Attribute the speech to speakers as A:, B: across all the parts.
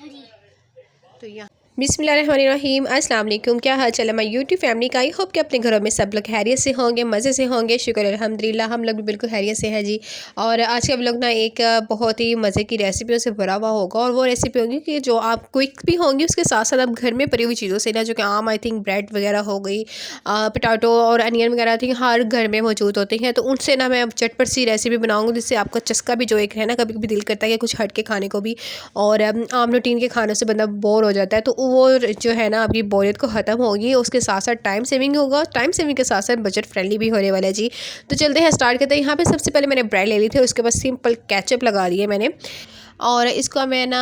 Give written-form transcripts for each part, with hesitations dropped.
A: तो यहाँ बिस्मिल्लाहिर्रहमानिर्रहीम, अस्सलाम वालेकुम। क्या हाल चाल है माय यूट्यूब फैमिली का। आई होप कि अपने घरों में सब लोग खैरियत से होंगे, मज़े से होंगे। शुक्र अल्हम्दुलिल्लाह हम लोग भी बिल्कुल खैरियत से हैं जी। और आज का व्लॉग ना एक बहुत ही मज़े की रेसिपियों से भरा हुआ होगा। और वो रेसिपी होगी कि जो आप क्विक भी होंगी, उसके साथ साथ आप घर में पड़ी हुई चीज़ों से ना, जो कि आम आई थिंक ब्रेड वगैरह हो गई, पोटैटो और अनियन वगैरह थी, हर घर में मौजूद होते हैं। तो उनसे ना मैं चटपट सी रेसिपी बनाऊँगी, जिससे आपका चस्का भी जो एक है ना, कभी कभी दिल करता है कि कुछ हट के खाने को भी। और आम रूटीन के खानों से बंदा बोर हो जाता है, तो वो जो है ना आपकी बोरियत को ख़त्म होगी। उसके साथ साथ टाइम सेविंग होगा, टाइम सेविंग के साथ साथ बजट फ्रेंडली भी होने वाला है जी। तो चलते हैं, स्टार्ट करते हैं। यहाँ पे सबसे पहले मैंने ब्रेड ले ली थी, उसके बाद सिंपल केचप लगा दिए मैंने, और इसको मैं ना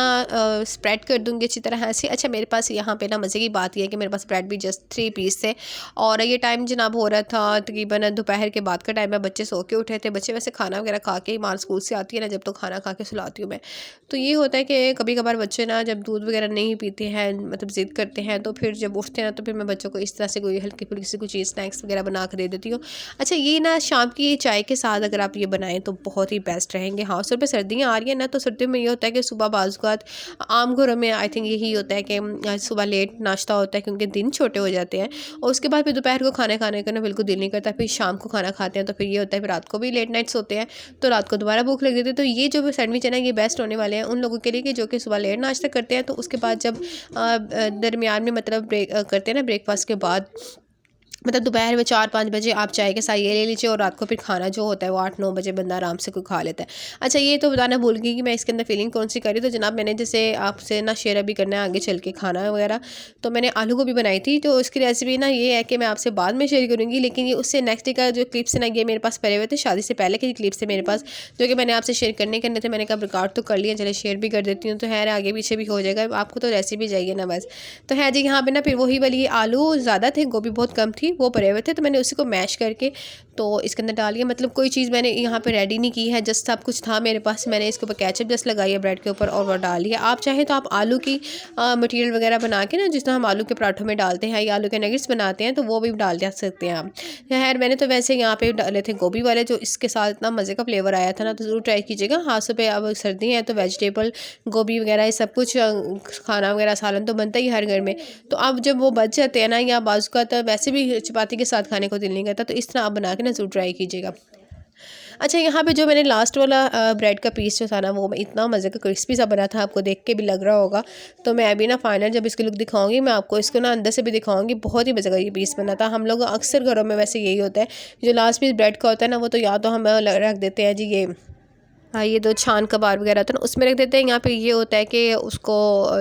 A: स्प्रेड कर दूँगी अच्छी तरह से। अच्छा, मेरे पास यहाँ पे ना मज़े की बात यह है कि मेरे पास ब्रेड भी जस्ट 3 पीस थे। और ये टाइम जनाब हो रहा था तकरीबन दोपहर के बाद का टाइम है। बच्चे सो के उठे थे। बच्चे वैसे खाना वगैरह खा के ही माल स्कूल से आती है ना, जब तो खाना खा के सुलाती हूँ मैं। तो ये होता है कि कभी कभार बच्चे ना जब दूध वगैरह नहीं पीते हैं, मतलब ज़िद करते हैं, तो फिर जब उठते हैं ना, तो फिर मैं बच्चों को इस तरह से कोई हल्की फुल्की सी कुछ चीज़ स्नैक्स वगैरह बना कर दे देती हूँ। अच्छा, ये ना शाम की चाय के साथ अगर आप ये बनाएं तो बहुत ही बेस्ट रहेंगे। हाँ, उस पर सर्दियाँ आ रही हैं ना, तो सर्दियों में ये होता है कि सुबह बाज़ आम घरों में आई थिंक यही होता है कि सुबह लेट नाश्ता होता है, क्योंकि दिन छोटे हो जाते हैं। और उसके बाद फिर दोपहर को खाना खाने का ना बिल्कुल दिल नहीं करता। फिर शाम को खाना खाते हैं तो फिर ये होता है, फिर रात को भी लेट नाइट्स होते हैं, तो रात को दोबारा भूख लग जाती है। तो ये जो सैंडविच है ना, ये बेस्ट होने वाले हैं उन लोगों के लिए कि जो कि सुबह लेट नाश्ता करते हैं, तो उसके बाद जब दरमियान में मतलब ब्रेक करते हैं ना, ब्रेकफास्ट के बाद, मतलब दोपहर में 4-5 बजे आप चाय के साथ ये ले लीजिए, और रात को फिर खाना जो होता है वो 8-9 बजे बंदा आराम से कोई खा लेता है। अच्छा, ये तो बताना भूल गई कि मैं इसके अंदर फिलिंग कौन सी करी। तो जनाब मैंने जैसे आपसे ना शेयर अभी करना है आगे चल के खाना वगैरह, तो मैंने आलू गोभी बनाई थी। तो उसकी रेसिपी ना ये है कि मैं आपसे बाद में शेयर करूँगी, लेकिन ये उससे नेक्स्ट डे का जो क्लिप्स है ना, ये मेरे पास पड़े हुए थे, शादी से पहले के क्लिप्स है मेरे पास, जो कि मैंने आपसे शेयर करने थे। मैंने कहा रिकॉर्ड तो कर लिया, चले शेयर भी कर देती हूँ, तो है आगे पीछे भी हो जाएगा। आपको तो रेसिपी चाहिए ना बस। तो है जी, यहाँ पे ना फिर वही वाली आलू ज़्यादा थे, गोभी बहुत कम थी, वो पड़े हुए थे, तो मैंने उसी को मैश करके तो इसके अंदर डाल दिया। मतलब कोई चीज़ मैंने यहाँ पे रेडी नहीं की है, जस्ट सब कुछ था मेरे पास। मैंने इसके ऊपर केचप जस्ट लगाई है ब्रेड के ऊपर, और वो डाल दिया। आप चाहें तो आप आलू की मटेरियल वगैरह बना के ना, जिस तरह हम आलू के पराठों में डालते हैं या आलू के नगेट्स बनाते हैं, तो वो भी डाल जा सकते हैं आप। खैर, मैंने तो वैसे यहाँ पे डाले थे गोभी वाले, जो इसके साथ इतना मज़े का फ्लेवर आया था ना, तो ज़रूर ट्राई कीजिएगा। हाथों पे अब सर्दी है तो वेजिटेबल गोभी वगैरह ये सब कुछ खाना वगैरह सालन तो बनता ही हर घर में। तो अब जब वो बच जाते हैं ना, या बाजू का तो वैसे भी चपाती के साथ खाने को दिल नहीं करता, तो इस तरह आप बना के ना ज़रूर ट्राई कीजिएगा। अच्छा, यहाँ पे जो मैंने लास्ट वाला ब्रेड का पीस जो था ना, वो इतना मज़े का क्रिस्पी सा बना था, आपको देख के भी लग रहा होगा। तो मैं अभी ना फाइनल जब इसकी लुक दिखाऊंगी, मैं आपको इसको ना अंदर से भी दिखाऊंगी। बहुत ही मज़े का ये पीस बना था। हम लोग अक्सर घरों में वैसे यही होता है, जो लास्ट पीस ब्रेड का होता है ना, वो तो या तो हम रख देते हैं जी ये, हाँ, ये दो छान कबाब वगैरह होता है ना, उसमें रख देते हैं। यहाँ पे ये होता है कि उसको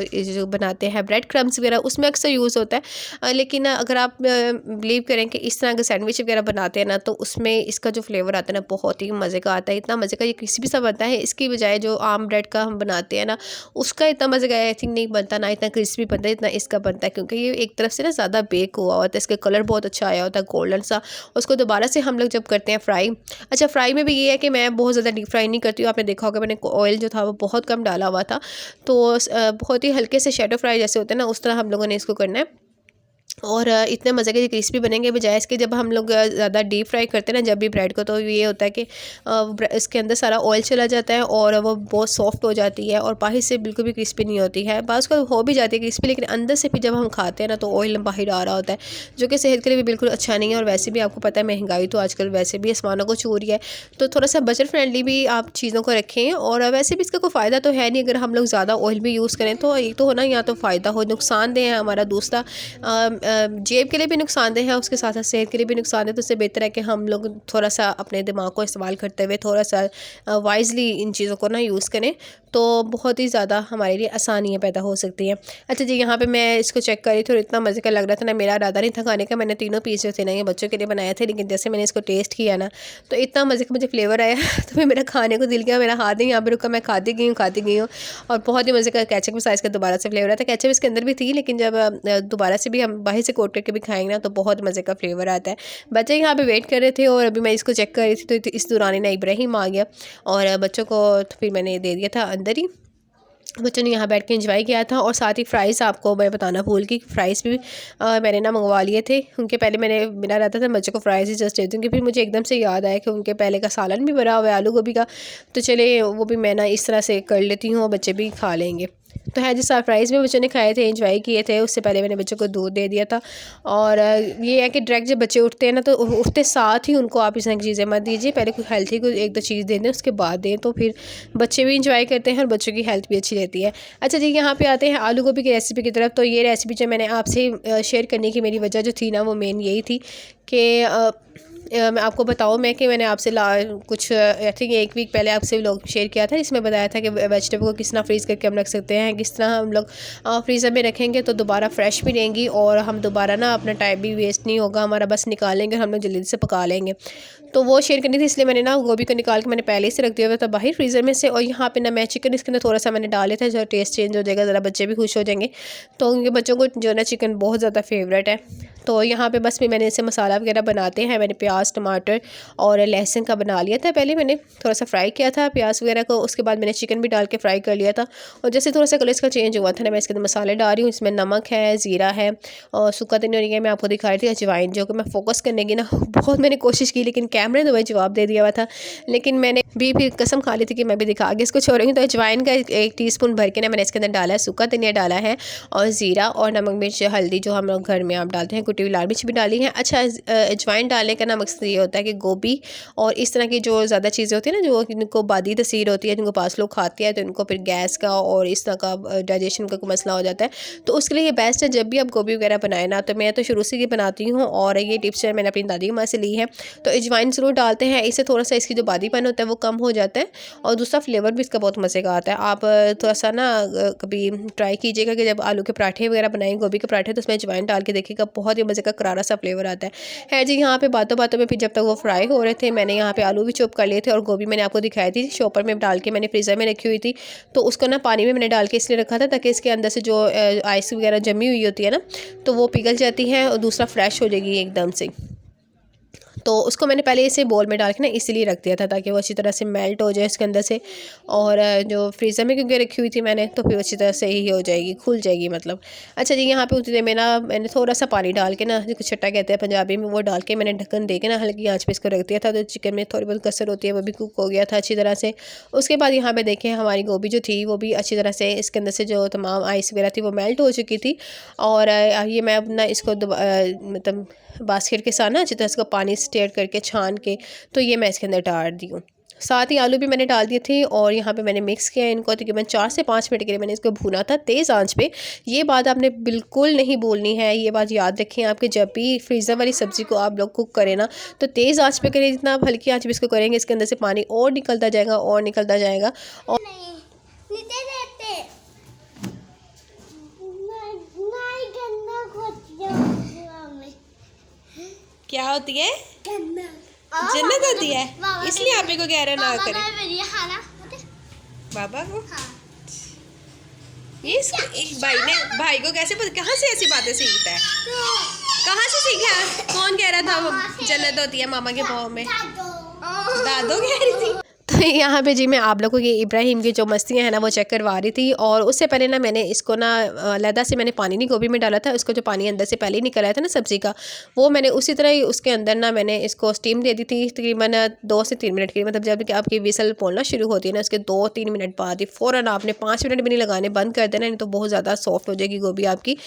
A: ये जो बनाते हैं ब्रेड क्रम्स वगैरह, उसमें अक्सर यूज़ होता है। लेकिन अगर आप बिलीव करें कि इस तरह के सैंडविच वगैरह बनाते हैं ना, तो उसमें इसका जो फ्लेवर आता है ना, बहुत ही मज़े का आता है। इतना मज़े का ये क्रिस्पी सा बनता है, इसकी बजाय जो आम ब्रेड का हम बनाते हैं ना, उसका इतना मज़े का आई थिंक नहीं बनता, ना इतना क्रिस्पी बनता है इतना इसका बनता है, क्योंकि ये एक तरफ से ना ज़्यादा बेक हुआ होता है, इसका कलर बहुत अच्छा आया होता है गोल्डन सा। उसको दोबारा से हम लोग जब करते हैं फ्राई, अच्छा फ्राई में भी ये है कि मैं बहुत ज़्यादा डीप फ्राई नहीं करती। आपने देखा होगा मैंने ऑयल जो था वो बहुत कम डाला हुआ था, तो बहुत ही हल्के से शैडो फ्राई जैसे होते हैं ना, उस तरह हम लोगों ने इसको करना है। और इतने मज़े के क्रिस्पी बनेंगे, बजाय इसके जब हम लोग ज़्यादा डीप फ्राई करते हैं ना जब भी ब्रेड को, तो ये होता है कि इसके अंदर सारा ऑयल चला जाता है और वो बहुत सॉफ्ट हो जाती है, और बाहर से बिल्कुल भी क्रिस्पी नहीं होती है। बाहर को हो भी जाती है क्रिस्पी, लेकिन अंदर से फिर जब हम खाते हैं ना, तो ऑयल बाहर आ रहा होता है, जो कि सेहत के लिए भी बिल्कुल अच्छा नहीं है। और वैसे भी आपको पता है महंगाई तो आजकल वैसे भी आसमानों को छू रही है, तो थोड़ा सा बजट फ्रेंडली भी आप चीज़ों को रखें। और वैसे भी इसका कोई फ़ायदा तो है नहीं, अगर हम लोग ज़्यादा ऑयल भी यूज़ करें, तो एक तो होना या तो फ़ायदा हो, नुकसानदेह है हमारा दूसरा जेब के लिए भी नुकसानदेह है, उसके साथ साथ सेहत के लिए भी नुकसान है। तो इससे बेहतर है कि हम लोग थोड़ा सा अपने दिमाग को इस्तेमाल करते हुए थोड़ा सा वाइजली इन चीज़ों को ना यूज़ करें, तो बहुत ही ज़्यादा हमारे लिए आसानियाँ पैदा हो सकती हैं। अच्छा जी, यहाँ पे मैं इसको चेक करी थी और इतना मज़े का लग रहा था ना, मेरा इरादा नहीं था खाने का। मैंने तीनों पीस जो थे ना, ये बच्चों के लिए बनाए थे, लेकिन जैसे मैंने इसको टेस्ट किया ना, तो इतना मज़े का मुझे फ्लेवर आया तो फिर मेरा खाने को दिल गया, मेरा हाथ नहीं यहाँ पे रुका, मैं खाती गई हूँ। और बहुत ही मज़े का केचप साइज़ का दोबारा से फ्लेवर आया था। केचप इसके अंदर भी थी, लेकिन जब दोबारा से भी हम बाहर से कोट करके भी खाएंगे ना, तो बहुत मज़े का फ्लेवर आता है। बच्चे यहाँ पे वेट कर रहे थे, और अभी मैं इसको चेक कर रही थी, तो इस दौरान ना इब्राहिम आ गया, और बच्चों को तो फिर मैंने दे दिया था अंदर ही। बच्चों ने यहाँ बैठ के एंजॉय किया था। और साथ ही फ़्राइज़ आपको मैं बताना भूल गई, फ़्राइज़ भी मैंने ना मंगवा लिए थे। उनके पहले मेरा रहता था बच्चों को फ़्राइज़ ही जस्ट दे दूँगी, फिर मुझे एकदम से याद आया कि उनके पहले का सालन भी भरा हुआ है आलू गोभी का, तो चले वो भी मैं ना इस तरह से कर लेती हूँ और बच्चे भी खा लेंगे। तो है जी, सरप्राइज़ में बच्चों ने खाए थे, एंजॉय किए थे। उससे पहले मैंने बच्चों को दूध दे दिया था। और ये है कि डायरेक्ट जब बच्चे उठते हैं ना, तो उठते साथ ही उनको आप इस तरह की चीज़ें मत दीजिए। पहले कोई हेल्थी कोई एक दो चीज़ दे दें, उसके बाद दें, तो फिर बच्चे भी इंजॉय करते हैं और बच्चों की हेल्थ भी अच्छी रहती है। अच्छा जी, यहाँ पे आते हैं आलू गोभी की रेसिपी की तरफ। तो ये रेसिपी जो मैंने आपसे शेयर करने की मेरी वजह जो थी ना, वो मेन यही थी कि मैं आपको बताऊँ मैं कि मैंने आपसे कुछ आई थिंक 1 वीक पहले आपसे व्लॉग शेयर किया था, जिसमें बताया था कि वेजिटेबल को किस तरह फ्रीज़ करके हम रख सकते हैं, किस तरह हम लोग फ्रीज़र में रखेंगे तो दोबारा फ्रेश भी रहेंगी और हम दोबारा ना अपना टाइम भी वेस्ट नहीं होगा हमारा, बस निकालेंगे और हम लोग जल्दी से पका लेंगे। तो वो शेयर करनी थी, इसलिए मैंने ना गोभी को निकाल के मैंने पहले से रख दिया हुआ था बाहर फ्रीज़र में से। और यहाँ पे ना मैं चिकन इसके अंदर थोड़ा सा मैंने डाले थे, जो टेस्ट चेंज हो जाएगा, ज़रा बच्चे भी खुश हो जाएंगे। तो उनके बच्चों को जो ना चिकन बहुत ज़्यादा फेवरेट है। तो यहाँ पे बस भी मैंने इसे मसाला वगैरह बनाते हैं, मैंने प्याज टमाटर और लहसुन का बना लिया था। पहले मैंने थोड़ा सा फ्राई किया था प्याज वगैरह को, उसके बाद मैंने चिकन भी डाल के फ्राई कर लिया था। और जैसे थोड़ा सा कलर इसका चेंज हुआ था ना, मैं इसके अंदर मसाले डाल रही हूँ। इसमें नमक है, ज़ीरा है और सूखा धनिया मैं आपको दिखा रही थी, अजवाइन, जो कि मैं फोकस करने की ना बहुत मैंने कोशिश की, लेकिन कैमरे ने वही जवाब दे दिया हुआ था। लेकिन मैंने भी फिर कसम खा ली थी कि मैं भी दिखा के इसको छोड़ूंगी। तो अजवाइन का 1 टीस्पून भर के ना मैंने इसके अंदर डाला है, सूखा धनिया डाला है और ज़ीरा और नमक मिर्च हल्दी जो हम लोग घर में आप डालते हैं, कुटी हुई लाल मिर्च भी डाली है। अच्छा, अजवाइन डालने का ना मकसद ये होता है कि गोभी और इस तरह की जो ज़्यादा चीज़ें होती है ना, जो इनको बादी तसीर होती है, जिनको पास लोग खाते हैं, तो इनको फिर गैस का और इस तरह का डाइजेशन का कोई मसला हो जाता है। तो उसके लिए ये बेस्ट है, जब भी आप गोभी वगैरह बनाए ना, तो मैं तो शुरू से ये बनाती हूँ और ये टिप्स मैंने अपनी दादी की माँ से ली है। तो अजवाइन ज़रूर डालते हैं, इससे थोड़ा सा इसकी जो बादीपन होता है वो कम हो जाता है और दूसरा फ्लेवर भी इसका बहुत मज़े का आता है। आप थोड़ा सा ना कभी ट्राई कीजिएगा कि जब आलू के पराठे वगैरह बनाएं, गोभी के पराठे, तो उसमें अजवाइन डाल के देखिएगा, बहुत ही मज़े का करारा सा फ्लेवर आता है जी। यहाँ पे बातों बातों में फिर जब तक वो फ्राई हो रहे थे, मैंने यहाँ पे आलू भी चॉप कर लिए थे और गोभी मैंने आपको दिखाई थी शॉपर में डाल के मैंने फ्रीज़र में रखी हुई थी। तो उसको ना पानी में मैंने डाल के इसलिए रखा था ताकि इसके अंदर से जो आइस वगैरह जमी हुई होती है ना, तो वो पिघल जाती है और दूसरा फ्रेश हो जाएगी एकदम से। तो उसको मैंने पहले इसे बोल में डाल के ना इसीलिए रख दिया था ताकि वो अच्छी तरह से मेल्ट हो जाए इसके अंदर से। और जो फ्रीज़र में क्योंकि रखी हुई थी मैंने, तो फिर अच्छी तरह से ही हो जाएगी, खुल जाएगी मतलब। अच्छा जी, यहाँ पे उतने में ना मैंने थोड़ा सा पानी डाल के ना, जो छट्टा कहते हैं पंजाबी में, वो डाल के मैंने ढक्कन दे के ना हल्की आँच पे इसको रख दिया था। तो चिकन में थोड़ी बहुत कसर होती है, वो भी कुक हो गया था अच्छी तरह से। उसके बाद यहाँ पे देखें हमारी गोभी जो थी वो भी अच्छी तरह से इसके अंदर से जो तमाम आइस वगैरह थी वो मेल्ट हो चुकी थी। और ये मैं अपना इसको मतलब बास्केट के साथ ना अच्छी तरह से पानी स्टेयर करके छान के, तो ये मैं इसके अंदर डाल दी हूँ। साथ ही आलू भी मैंने डाल दिए थे और यहाँ पे मैंने मिक्स किया इनको, तकरीबन 4 से 5 मिनट के लिए मैंने इसको भूना था तेज़ आंच पे। ये बात आपने बिल्कुल नहीं बोलनी है, ये बात याद रखें आपके जब भी फ्रीज़र वाली सब्ज़ी को आप लोग कुक करें ना, तो तेज़ आंच पे करें। जितना आप हल्की आंच पे इसको करेंगे, इसके अंदर से पानी और निकलता जाएगा और निकलता जाएगा। और क्या होती है? जन्नत होती है, इसलिए आप को कह रहे ना करें बाबा को। ये भाई को कैसे कहाँ से ऐसी बातें सीखता है? कहाँ से सीखा? कौन कह रहा था जन्नत होती है मामा के पाँव में? दादो कह रही थी। तो यहाँ पे जी मैं आप लोगों की इब्राहिम की जो मस्तियाँ हैं ना वो चेक करवा रही थी। और उससे पहले ना मैंने इसको ना अलहदा से मैंने पानी नहीं गोभी में डाला था, उसको जो पानी अंदर से पहले ही निकल आया था ना सब्ज़ी का, वो मैंने उसी तरह ही उसके अंदर ना मैंने इसको स्टीम दे दी थी तकरीबन 2 से 3 मिनट की। मतलब जब कि आपकी विसल बोलना शुरू होती है ना, उसके 2-3 मिनट बाद ही फ़ौरन आपने 5 मिनट भी नहीं लगाने, बंद कर देना, नहीं तो बहुत ज़्यादा सॉफ्ट हो जाएगी गोभी, आपकी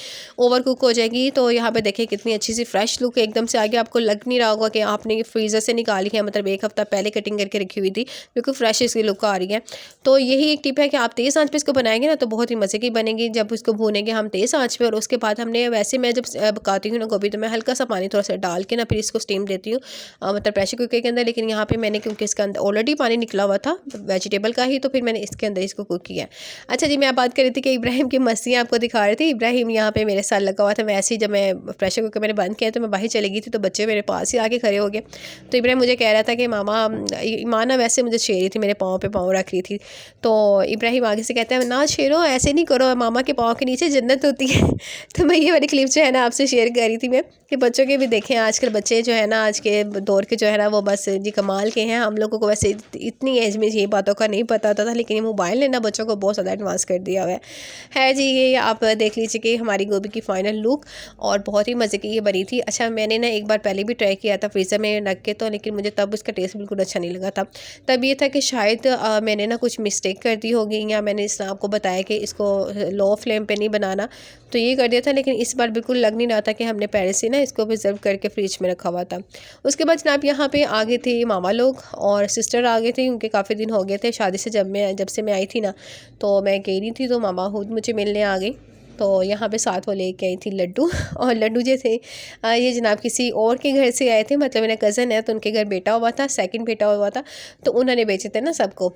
A: ओवर कुक हो जाएगी। तो यहाँ पे देखिए कितनी अच्छी सी फ्रेश लुक एकदम से आगे, आपको लग नहीं रहा होगा कि आपने फ्रीज़र से निकाली है, मतलब 1 हफ़्ता पहले कटिंग करके रखी हुई थी, बिल्कुल फ्रेश इसकी लुक आ रही है। तो यही एक टिप है कि आप तेज़ आंच पे इसको बनाएंगे ना तो बहुत ही मज़े की बनेगी। जब इसको भूनेंगे हम तेज़ आंच पे, और उसके बाद हमने वैसे मैं जब पकाती हूँ ना गोभी, तो मैं हल्का सा पानी थोड़ा सा डाल के ना फिर इसको स्टीम देती हूँ, मतलब प्रेशर कुकर के अंदर। लेकिन यहाँ पे मैंने क्योंकि इसके अंदर ऑलरेडी पानी निकला हुआ था वेजिटेबल का ही, तो फिर मैंने इसके अंदर इसको कुक किया। अच्छा जी, मैं बात कर रही थी कि इब्राहिम की मस्तियाँ आपको दिखा रही थी। इब्राहिम यहाँ पे मेरे साथ लगा हुआ था। वैसे ही जब मैं प्रेशर कुकर मैंने बंद किया तो मैं बाहर चली गई थी, तो बच्चे मेरे पास ही आके खड़े हो गए। तो इब्राहिम मुझे कह रहा था कि मामा, माँ ना वैसे मुझे छेड़ रही थी, मेरे पाँव पे पाँव रख रही थी। तो इब्राहिम आगे से कहता है ना छेड़ो, ऐसे नहीं करो, मामा के पाँव के नीचे जन्नत होती है। तो मैं ये वाली क्लिप जो है ना आपसे शेयर कर रही थी मैं, कि बच्चों के भी देखें। आजकल बच्चे जो है ना आज के दौर के जो है ना वो बस जी कमाल के हैं। हम लोगों को वैसे इतनी एज में ये बातों का नहीं पता था, लेकिन ये मोबाइल ने ना बच्चों को बहुत ज़्यादा एडवांस कर दिया हुआ है जी। ये आप देख लीजिए कि हमारी गोभी की फ़ाइनल लुक, और बहुत ही मज़े की ये बनी थी। अच्छा, मैंने ना एक बार पहले भी ट्राई किया था फ्रीज़र में रख के, तो लेकिन मुझे तब उसका टेस्ट बिल्कुल अच्छा नहीं लगा था। तब ये था था कि शायद मैंने ना कुछ मिस्टेक कर दी होगी, या मैंने इस आपको बताया कि इसको लो फ्लेम पे नहीं बनाना, तो ये कर दिया था। लेकिन इस बार बिल्कुल लग नहीं रहा था कि हमने पहले से ना इसको प्रिजर्व करके फ्रिज में रखा हुआ था। उसके बाद जनाब यहाँ पे आ गए थे मामा लोग और सिस्टर आ गए थे, उनके काफ़ी दिन हो गए थे शादी से, जब से मैं आई थी ना, तो मैं गई नहीं थी, तो मामा खुद मुझे मिलने आ गई। तो यहाँ पे साथ वो लेके आई थी लड्डू और लड्डू जो थे ये जनाब किसी और के घर से आए थे, मतलब मेरा कज़न है तो उनके घर बेटा हुआ था, सेकंड बेटा हुआ था, तो उन्होंने बेचे थे ना सबको,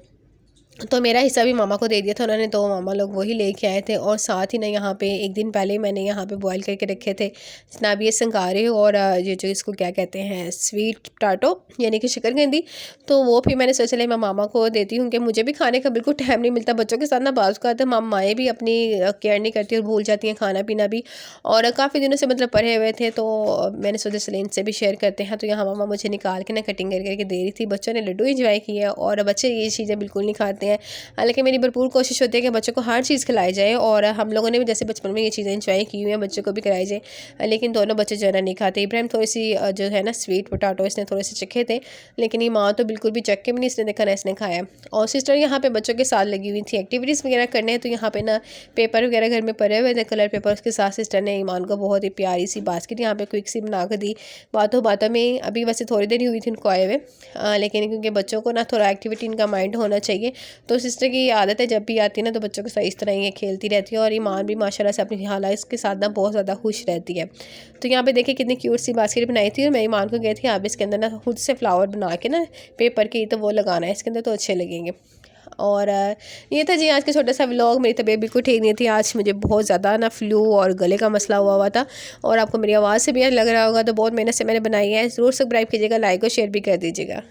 A: तो मेरा हिस्सा भी मामा को दे दिया था उन्होंने, तो मामा लोग वही लेके आए थे। और साथ ही ना यहाँ पे एक दिन पहले मैंने यहाँ पे बॉईल करके रखे थे जनाब ये संगारे और ये जो इसको क्या कहते हैं स्वीट पोटैटो यानी कि शकरकंदी, तो वो फिर मैंने सोचा मैं मामा को देती हूँ कि मुझे भी खाने का बिल्कुल टाइम नहीं मिलता बच्चों के साथ ना, बाज़ का माएँ भी अपनी केयर नहीं करती और भूल जाती हैं खाना पीना भी, और काफ़ी दिनों से मतलब पढ़े हुए थे, तो मैंने सोचा चले इनसे भी शेयर करते हैं। तो यहाँ मामा मुझे निकाल के ना कटिंग करके दे रही थी, बच्चों ने लड्डू इंजॉय किया और बच्चे ये चीज़ें बिल्कुल नहीं खाते हैं। हालांकि मेरी भरपूर कोशिश होती है कि बच्चों को हर चीज़ खिलाई जाए, और हम लोगों ने भी जैसे बचपन में ये चीज़ें इंजॉय की हुई हैं बच्चों को भी कराई जाए, लेकिन दोनों बच्चे जो है ना नहीं खाते। इब्राहिम थोड़ी सी जो है ना स्वीट पोटैटो इसने थोड़े से चखे थे, लेकिन ये माँ तो बिल्कुल भी चख के भी नहीं इसने देखा ना इसने खाया। और सिस्टर यहाँ पे बच्चों के साथ लगी हुई थी एक्टिविटीज़ वगैरह करने, तो यहाँ पे ना पेपर वगैरह घर में पड़े हुए थे कलर पेपर, उसके साथ सिस्टर ने ईमान को बहुत ही प्यारी सी बास्केट यहाँ पे क्विक सी बना कर दी। बातों बातों में अभी वैसे थोड़ी देर ही हुई थी उनको आए हुए, लेकिन क्योंकि बच्चों को ना थोड़ा एक्टिविटी इनका माइंड होना चाहिए, तो सिस्टर की आदत है जब भी आती है ना तो बच्चों के साथ इस तरह ये खेलती रहती है, और ईमान भी माशाल्लाह से अपनी हालात इसके साथ ना बहुत ज़्यादा खुश रहती है। तो यहाँ पे देखिए कितनी क्यूट सी बास्केट बनाई थी, और मैं ईमान को गई थी आप इसके अंदर ना खुद से फ्लावर बना के ना पेपर की, तो वो लगाना है इसके अंदर तो अच्छे लगेंगे। और ये था जी आज का छोटा सा व्लॉग। मेरी तबीयत बिल्कुल ठीक नहीं थी आज, मुझे बहुत ज़्यादा ना फ्लू और गले का मसला हुआ था, और आपको मेरी आवाज़ से भी लग रहा होगा, तो बहुत मेहनत से मैंने बनाई है। ज़रूर सब्सक्राइब कीजिएगा, लाइक और शेयर भी कर दीजिएगा।